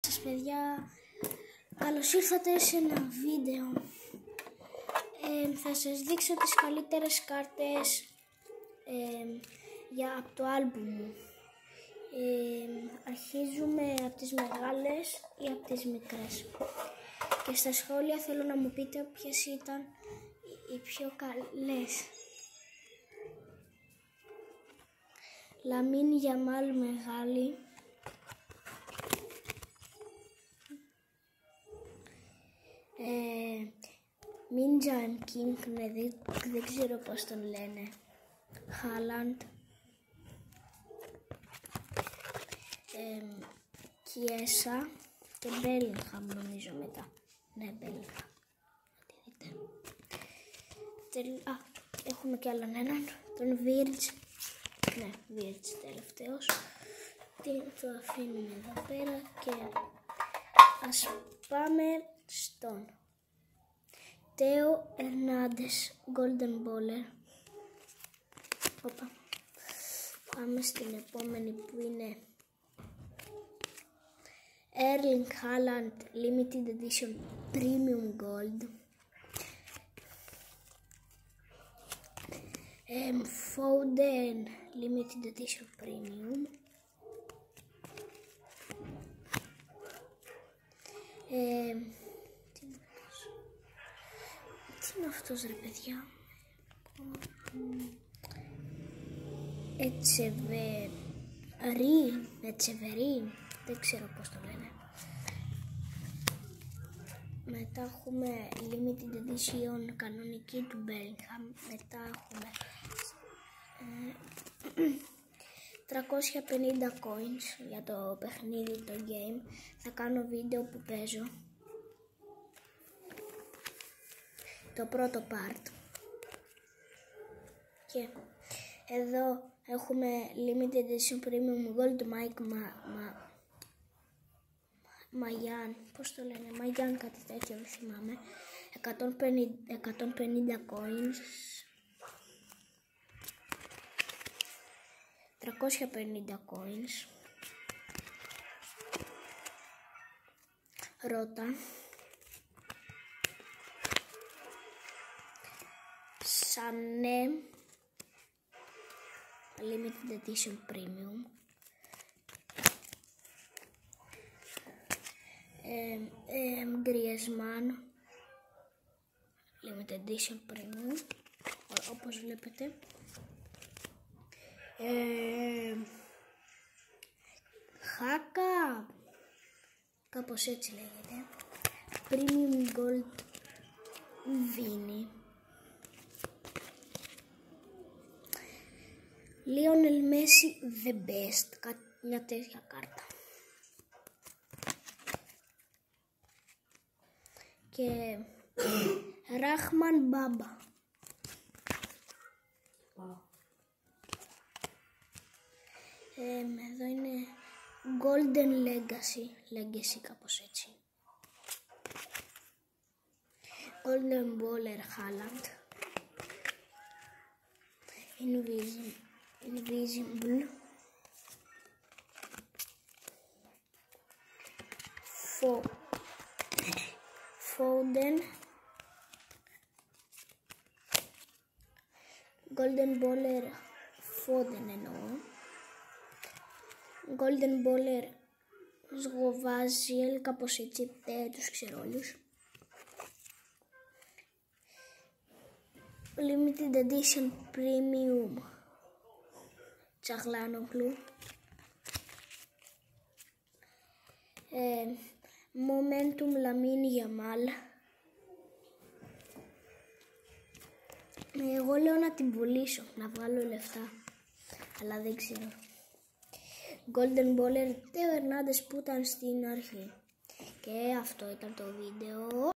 σας παιδιά, καλώς ήρθατε σε ένα βίντεο. Θα σας δείξω τις καλύτερες κάρτες από το άλμπουμ μου. Αρχίζουμε από τις μεγάλες ή από τις μικρές. Και στα σχόλια θέλω να μου πείτε ποιες ήταν οι πιο καλές. Λαμίν Γιαμάλ μεγάλη. Μίντζαν Κίνγκ, δεν ξέρω πώς τον λένε. Χάλαντ. Κιέσα και Μπέλιγχαμ νομίζω μετά. Ναι, Μπέλιγχαμ. Έχουμε κι άλλον έναν. Τον Βίρτς. Ναι, Βίρτς τελευταίος. Το αφήνουμε εδώ πέρα και ας πάμε στον Τέο Ερνάντες, Golden Baller. Οπα. Πάμε στην επόμενη που είναι Erling Haaland Limited Edition Premium Gold. Foden Limited Edition Premium. Τι είναι αυτός ρε παιδιά? Ετσεβερί, δεν ξέρω πώς το λένε. Μετά έχουμε Limited Edition κανονική του Bellingham. Μετά έχουμε 350 coins για το παιχνίδι, το game. Θα κάνω βίντεο που παίζω το πρώτο part. Και εδώ έχουμε Limited Edition Premium Gold Mike Μαγιάν, πώς το λένε, Μαγιάν κάτι τέτοιο, δεν θυμάμαι. 150 coins. 350 coins. Ρώτα. Σανέ Limited Edition Premium. Griezmann Limited Edition Premium, όπως βλέπετε. Χάκα, κάπως έτσι λέγεται. Premium Gold Vini. Lionel Messi The Best, μια τέτοια κάρτα. Και Ράχμαν Μπάμπα. Εδώ είναι Golden Legacy κάπως έτσι. Golden Baller Haaland. Invisible. Foden. Golden Baller Foden εννοώ. Golden Baller Σγοβάζιελ, κάπως έτσι, τους ξέρω όλους. Limited Edition Premium Τσαγλάνογλου. Momentum Λαμίν Γιαμάλ. Εγώ λέω να την πουλήσω, να βγάλω λεφτά, αλλά δεν ξέρω. Golden Baller Τέο Ερνάντες που ήταν στην αρχή. Και αυτό ήταν το βίντεο.